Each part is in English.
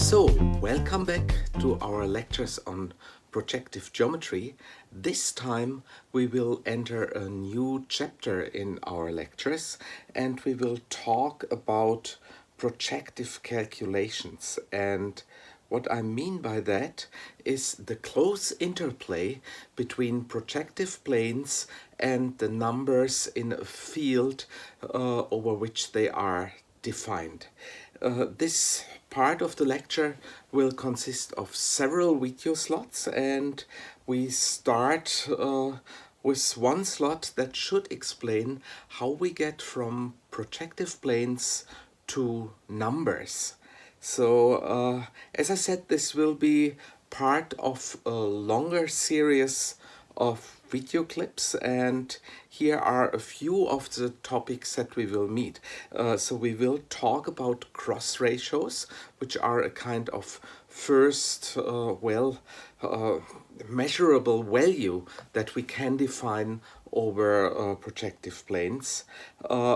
So, welcome back to our lectures on projective geometry. This time we will enter a new chapter in our lectures and we will talk about projective calculations. And what I mean by that is the close interplay between projective planes and the numbers in a field over which they are defined. This part of the lecture will consist of several video slots, and we start with one slot that should explain how we get from projective planes to numbers. So, as I said, this will be part of a longer series of video clips, and here are a few of the topics that we will meet. So we will talk about cross ratios, which are a kind of first measurable value that we can define over projective planes.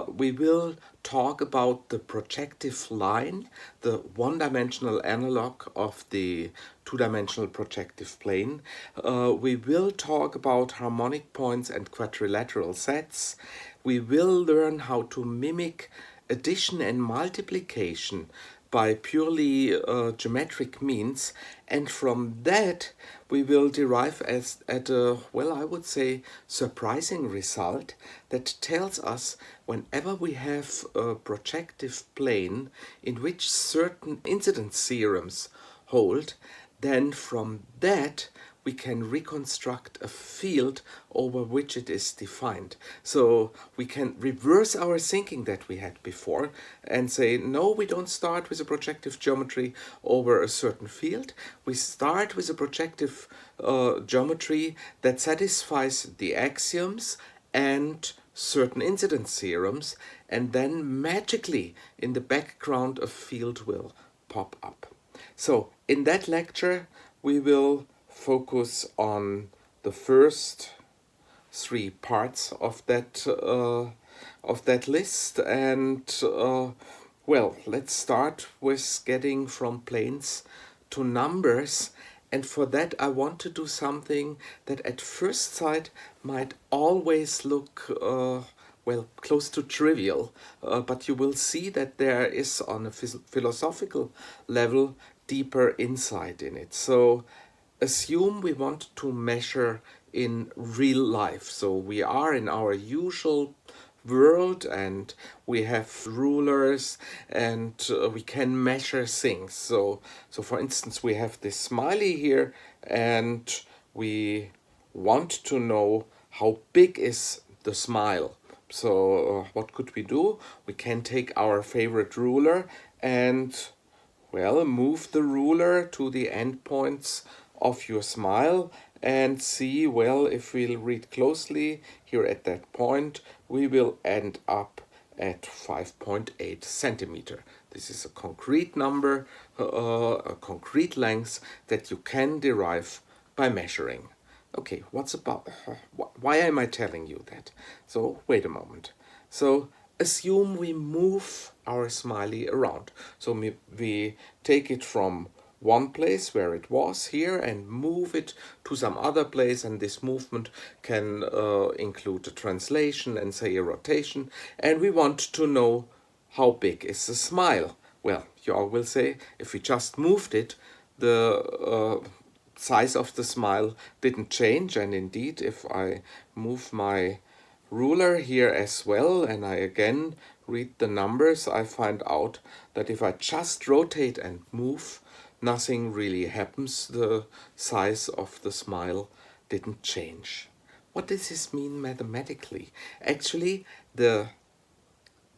We will talk about the projective line, the one-dimensional analog of the two-dimensional projective plane. We will talk about harmonic points and quadrilateral sets. We will learn how to mimic addition and multiplication by purely geometric means, and from that we will derive at a, well, I would say, surprising result that tells us whenever we have a projective plane in which certain incidence theorems hold, then from that we can reconstruct a field over which it is defined. So we can reverse our thinking that we had before and say, no, we don't start with a projective geometry over a certain field. We start with a projective geometry that satisfies the axioms and certain incidence theorems, and then magically in the background a field will pop up. So in that lecture we will focus on the first three parts of that list, and well, let's start with getting from planes to numbers. And for that I want to do something that at first sight might always look well, close to trivial, but you will see that there is on a philosophical level deeper insight in it. So assume we want to measure in real life. So we are in our usual world and we have rulers and we can measure things. So for instance, we have this smiley here and we want to know how big is the smile. So what could we do? We can take our favorite ruler and, well, move the ruler to the endpoints of your smile and see, well, if we'll read closely here at that point, we will end up at 5.8 centimeter. This is a concrete number, a concrete length that you can derive by measuring. Okay, why am I telling you that? So wait a moment. So assume we move our smiley around. So we take it from one place where it was here and move it to some other place, and this movement can include a translation and say a rotation, and we want to know how big is the smile. Well, you all will say, if we just moved it, the size of the smile didn't change, and indeed if I move my ruler here as well and I again read the numbers, I find out that if I just rotate and move, nothing really happens. The size of the smile didn't change. What does this mean mathematically? Actually, the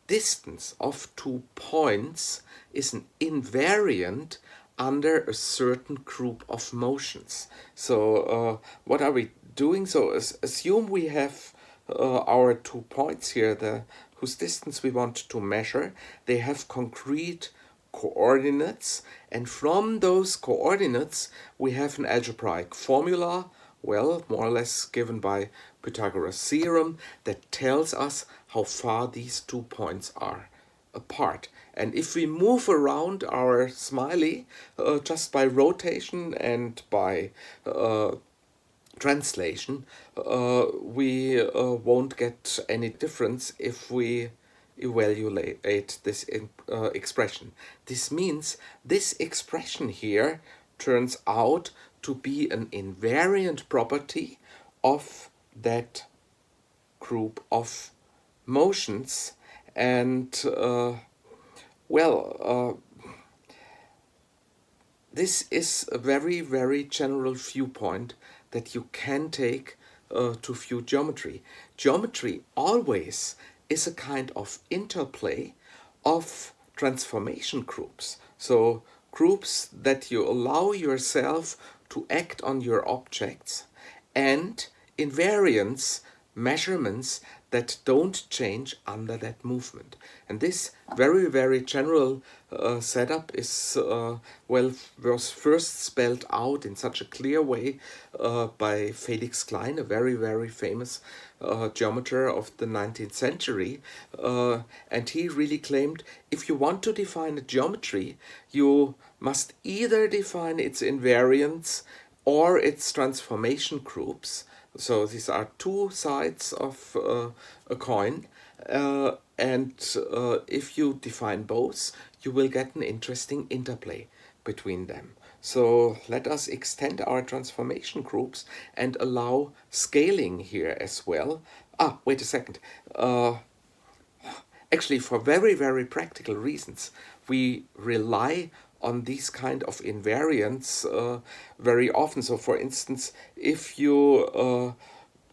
distance of 2 points is an invariant under a certain group of motions. So what are we doing? So assume we have our 2 points here, whose distance we want to measure. They have concrete coordinates, and from those coordinates we have an algebraic formula, well, more or less given by Pythagoras' theorem, that tells us how far these 2 points are apart. And if we move around our smiley just by rotation and by translation, we won't get any difference if we evaluate this expression. This means this expression here turns out to be an invariant property of that group of motions. And this is a very, very general viewpoint that you can take to view geometry. Geometry always is a kind of interplay of transformation groups. So groups that you allow yourself to act on your objects, and invariants, measurements that don't change under that movement. And this very, very general setup is, was first spelled out in such a clear way by Felix Klein, a very, very famous geometer of the 19th century. And he really claimed, if you want to define a geometry, you must either define its invariants or its transformation groups. So these are two sides of a coin, and if you define both, you will get an interesting interplay between them. So let us extend our transformation groups and allow scaling here as well. Wait a second. Actually, for very, very practical reasons, we rely on these kind of invariants very often. So for instance, if you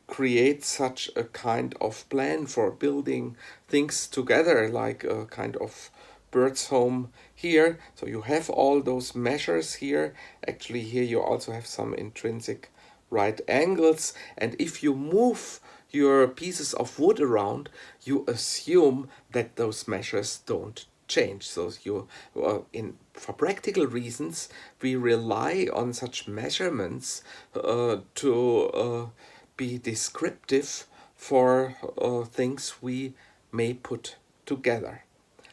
create such a kind of plan for building things together, like a kind of bird's home here, so you have all those measures here. Actually, here you also have some intrinsic right angles, and if you move your pieces of wood around, you assume that those measures don't change. So you, for practical reasons, we rely on such measurements to be descriptive for things we may put together.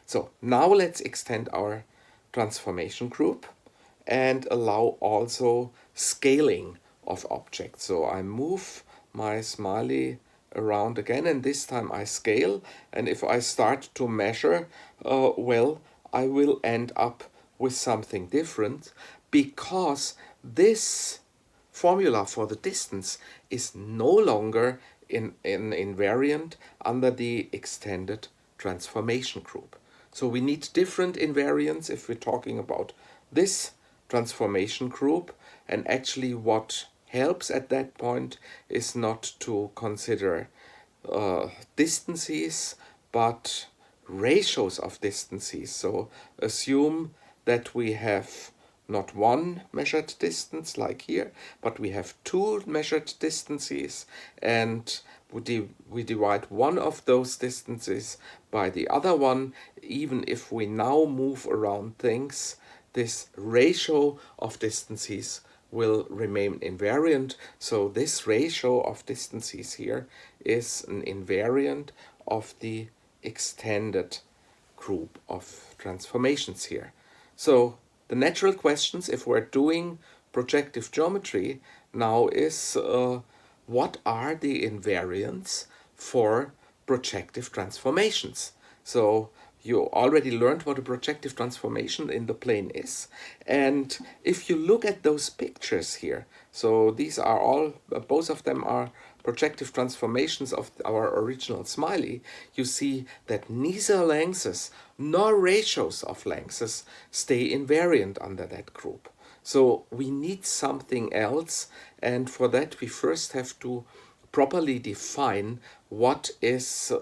So now let's extend our transformation group and allow also scaling of objects. So I move my smiley around again, and this time I scale, and if I start to measure, I will end up with something different, because this formula for the distance is no longer in invariant under the extended transformation group. So we need different invariants if we're talking about this transformation group, and actually what helps at that point is not to consider distances, but ratios of distances. So assume that we have not one measured distance like here, but we have two measured distances, and we divide one of those distances by the other one. Even if we now move around things, this ratio of distances will remain invariant. So this ratio of distances here is an invariant of the extended group of transformations here. So the natural questions, if we're doing projective geometry now, is what are the invariants for projective transformations? So you already learned what a projective transformation in the plane is. And if you look at those pictures here, so these are all, both of them are projective transformations of our original smiley, you see that neither lengths nor ratios of lengths stay invariant under that group. So we need something else, and for that we first have to properly define what is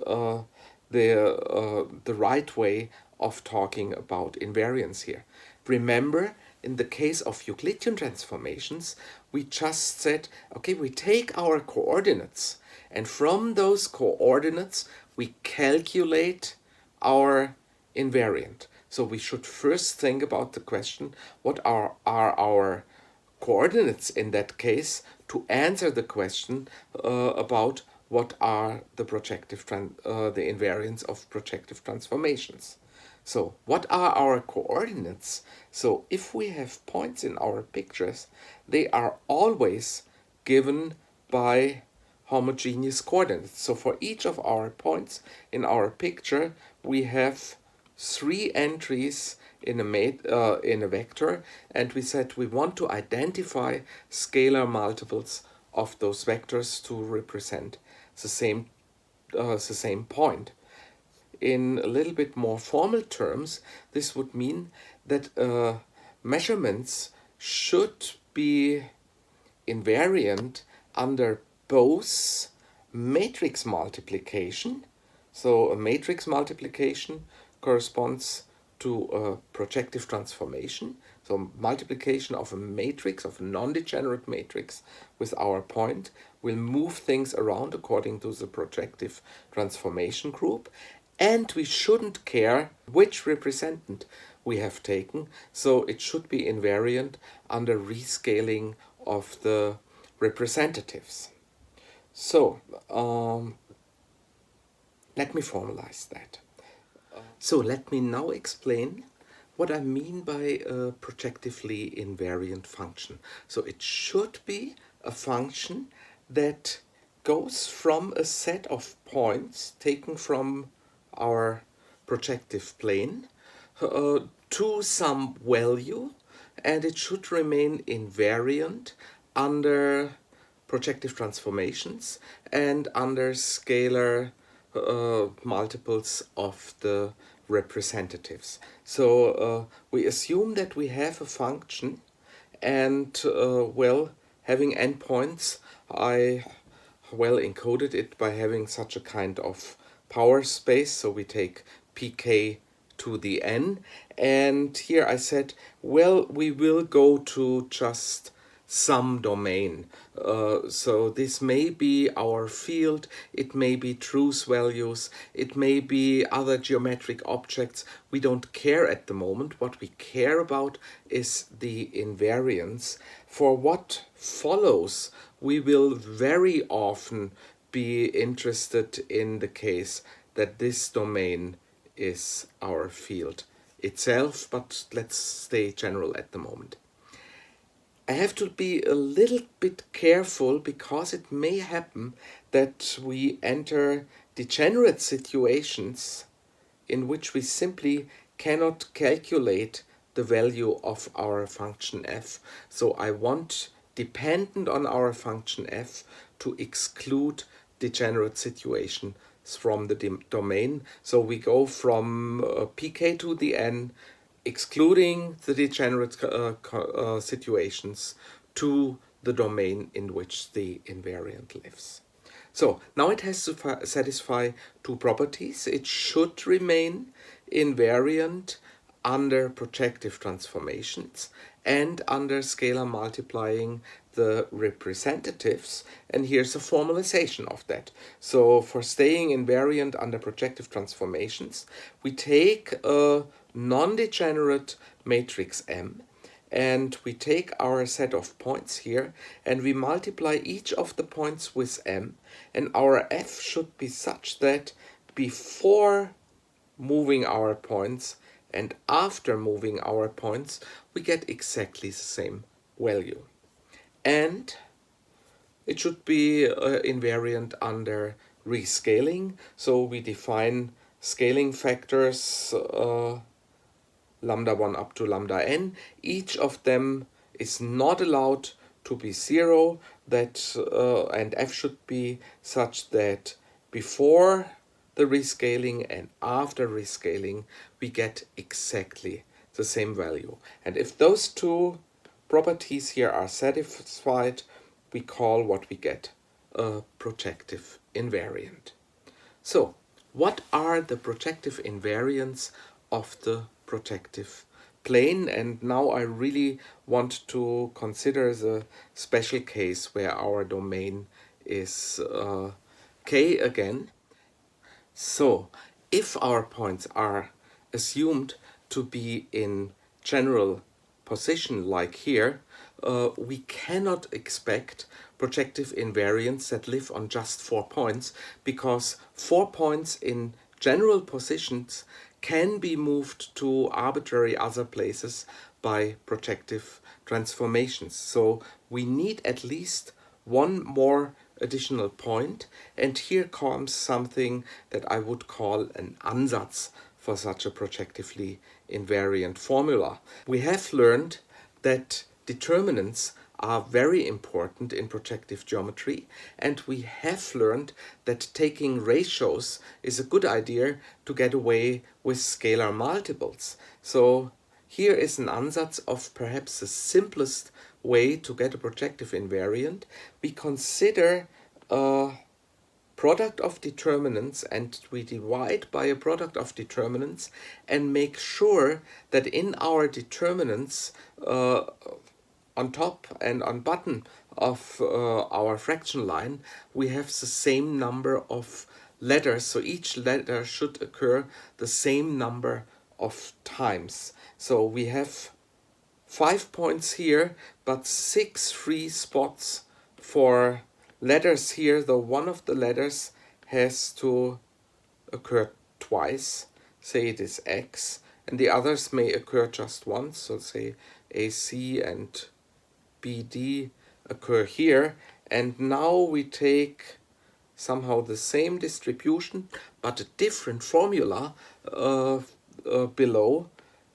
the right way of talking about invariance here. Remember, in the case of Euclidean transformations, we just said, okay, we take our coordinates, and from those coordinates we calculate our invariant. So we should first think about the question, what are our coordinates in that case, to answer the question about what are the the invariants of projective transformations. So what are our coordinates? So if we have points in our pictures, they are always given by homogeneous coordinates. So for each of our points in our picture, we have 3 entries in a vector, and we said we want to identify scalar multiples of those vectors to represent the same point. In a little bit more formal terms, this would mean that measurements should be invariant under both matrix multiplication. So a matrix multiplication corresponds to a projective transformation. So multiplication of a matrix, of a non-degenerate matrix with our point, will move things around according to the projective transformation group. And we shouldn't care which representant we have taken, so it should be invariant under rescaling of the representatives. So let me formalize that. So let me now explain what I mean by a projectively invariant function. So it should be a function that goes from a set of points taken from our projective plane to some value, and it should remain invariant under projective transformations and under scalar multiples of the representatives. So we assume that we have a function, and well, having endpoints, I well encoded it by having such a kind of power space. So we take pk to the n, and here I said, well, we will go to just some domain. So this may be our field, it may be truth values, it may be other geometric objects. We don't care at the moment. What we care about is the invariance. For what follows, we will very often be interested in the case that this domain is our field itself, but let's stay general at the moment. I have to be a little bit careful because it may happen that we enter degenerate situations in which we simply cannot calculate the value of our function f. So I want, dependent on our function f, to exclude degenerate situations from the domain. So we go from pk to the n, excluding the degenerate situations, to the domain in which the invariant lives. So now it has to satisfy 2 properties. It should remain invariant under projective transformations and under scalar multiplying the representatives. And here's a formalization of that. So for staying invariant under projective transformations, we take a non-degenerate matrix M, and we take our set of points here and we multiply each of the points with M, and our f should be such that before moving our points and after moving our points we get exactly the same value. And it should be invariant under rescaling. So we define scaling factors lambda 1 up to lambda n. Each of them is not allowed to be 0, that and f should be such that before the rescaling and after rescaling we get exactly the same value. And if those 2 properties here are satisfied, we call what we get a projective invariant. So what are the projective invariants of the projective plane? And now I really want to consider the special case where our domain is K again. So if our points are assumed to be in general position like here, we cannot expect projective invariants that live on just 4 points, because 4 points in general positions can be moved to arbitrary other places by projective transformations. So we need at least one more additional point, and here comes something that I would call an ansatz for such a projectively invariant formula. We have learned that determinants are very important in projective geometry, and we have learned that taking ratios is a good idea to get away with scalar multiples. So here is an ansatz of perhaps the simplest way to get a projective invariant. We consider a product of determinants and we divide by a product of determinants and make sure that in our determinants on top and on bottom of our fraction line we have the same number of letters, so each letter should occur the same number of times. So we have 5 points here but 6 free spots for letters here, though one of the letters has to occur twice, say it is X, and the others may occur just once, so say AC and BD occur here. And now we take somehow the same distribution but a different formula below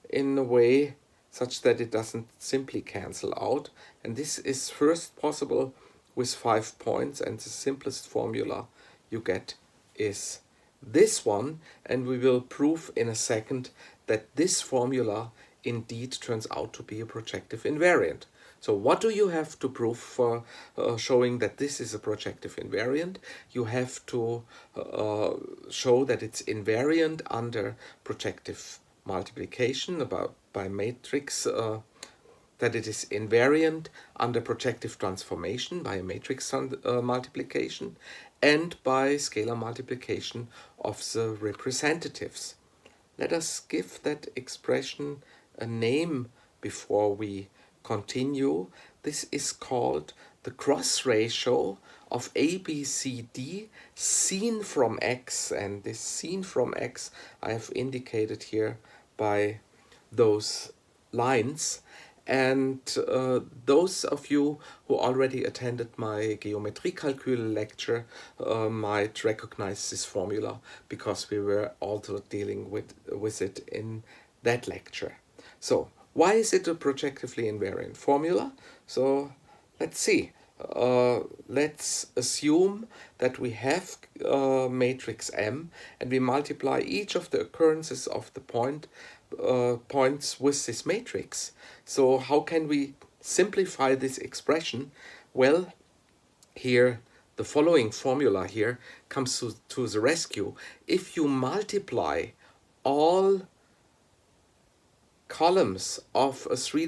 in a way such that it doesn't simply cancel out, and this is first possible with 5 points, and the simplest formula you get is this one, and we will prove in a second that this formula indeed turns out to be a projective invariant. So what do you have to prove for showing that this is a projective invariant? You have to show that it's invariant under projective multiplication by matrix, that it is invariant under projective transformation by a matrix multiplication, and by scalar multiplication of the representatives. Let us give that expression a name before we continue. This is called the cross ratio of ABCD seen from X, and this seen from X I have indicated here by those lines. And those of you who already attended my geometry calcul lecture might recognize this formula because we were also dealing with it in that lecture. So why is it a projectively invariant formula? So let's see. Let's assume that we have matrix M and we multiply each of the occurrences of the points with this matrix. So how can we simplify this expression? Well, here the following formula here comes to the rescue. If you multiply all columns of a 3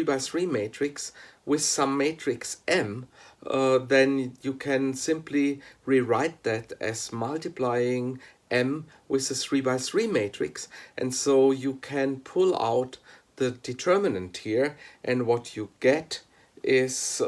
by 3 matrix with some matrix M, then you can simply rewrite that as multiplying M with a 3 by 3 matrix, and so you can pull out the determinant here, and what you get is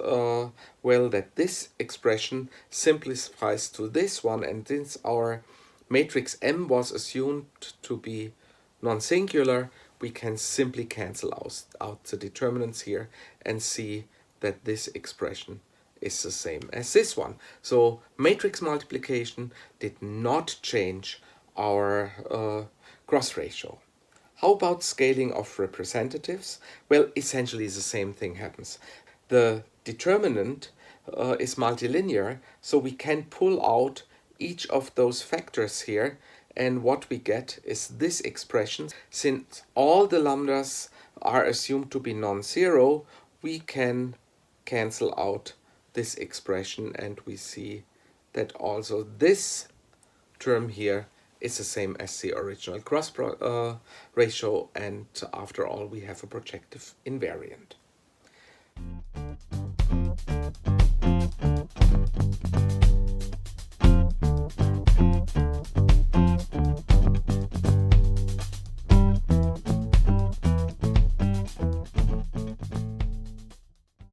well, that this expression simplifies to this one, and since our matrix M was assumed to be non-singular, we can simply cancel out the determinants here and see that this expression is the same as this one. So matrix multiplication did not change our cross ratio. How about scaling of representatives? Well, essentially the same thing happens. The determinant is multilinear, so we can pull out each of those factors here, and what we get is this expression. Since all the lambdas are assumed to be non-zero, we can cancel out this expression, and we see that also this term here is the same as the original cross ratio, and after all we have a projective invariant.